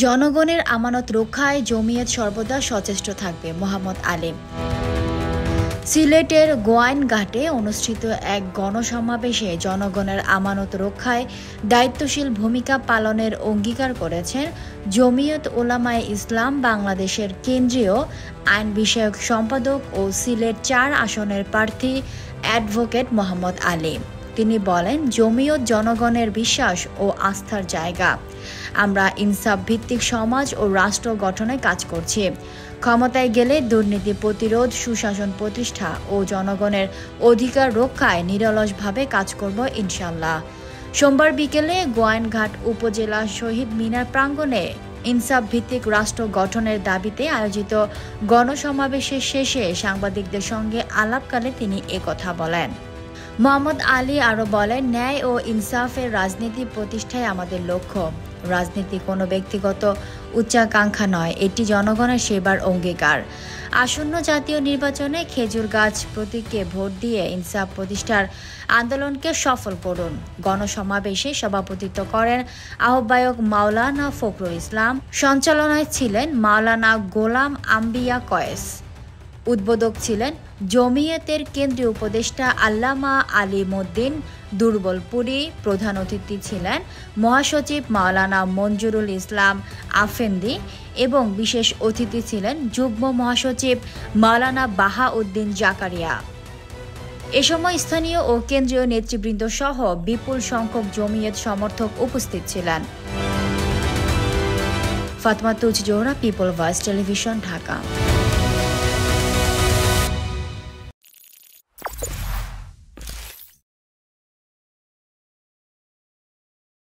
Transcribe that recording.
জনগণের আমানত রক্ষায় জমিয়ত সর্বদা সচেষ্ট থাকবে মোহাম্মদ আলীম। সিলেটের গোয়াইনঘাটে অনুষ্ঠিত এক গণসমাবেশে জনগণের আমানত রক্ষায় দায়িত্বশীল ভূমিকা পালনের অঙ্গীকার করেছেন জমিয়ত উলামায়ে ইসলাম বাংলাদেশের কেন্দ্রীয় আইন বিষয়ক সম্পাদক ও সিলেট ৪ আসনের প্রার্থী অ্যাডভোকেট মোহাম্মদ আলীম। তিনি বলেন, জমিয়ত জনগণের বিশ্বাস ও আস্থার জায়গা। আমরা ইনসাফ ভিত্তিক সমাজ ও রাষ্ট্র গঠনে কাজ করছি। ক্ষমতায় গেলে দুর্নীতি প্রতিরোধ, সুশাসন প্রতিষ্ঠা ও জনগণের অধিকার রক্ষায় নিরলসভাবে কাজ করব ইনশাআল্লাহ। সোমবার বিকেলে গোয়াইনঘাট উপজেলা শহীদ মিনার প্রাঙ্গণে ইনসাফ ভিত্তিক রাষ্ট্র গঠনের দাবিতে আয়োজিত গণসমাবেশের শেষে সাংবাদিকদের সঙ্গে আলাপকালে তিনি একথা বলেন। মোহাম্মদ আলী আরও বলেন, ন্যায় ও ইনসাফের রাজনীতি প্রতিষ্ঠাই আমাদের লক্ষ্য। রাজনীতি কোনো ব্যক্তিগত উচ্চাকাঙ্ক্ষা নয়, এটি জনগণের সেবার অঙ্গীকার। আসন্ন জাতীয় নির্বাচনে খেজুর গাছ প্রতীকে ভোট দিয়ে ইনসাফ প্রতিষ্ঠার আন্দোলনকে সফল করুন। গণসমাবেশে সভাপতিত্ব করেন আহ্বায়ক মাওলানা ফখরুল ইসলাম। সঞ্চালনায় ছিলেন মাওলানা গোলাম আম্বিয়া কয়েস। উদ্বোধক ছিলেন জমিয়তের কেন্দ্রীয় উপদেষ্টা আল্লামা আলিমউদ্দিন দুর্বলপুরী। প্রধান অতিথি ছিলেন মহাসচিব মাওলানা মঞ্জুরুল ইসলাম আফেন্দি এবং বিশেষ অতিথি ছিলেন যুগ্ম মহাসচিব মাওলানা বাহাউদ্দিন জাকারিয়া। এ সময় স্থানীয় ও কেন্দ্রীয় নেতৃবৃন্দ সহ বিপুল সংখ্যক জমিয়ত সমর্থক উপস্থিত ছিলেন। Fatema Tuz Zohra, people voice television, Dhaka.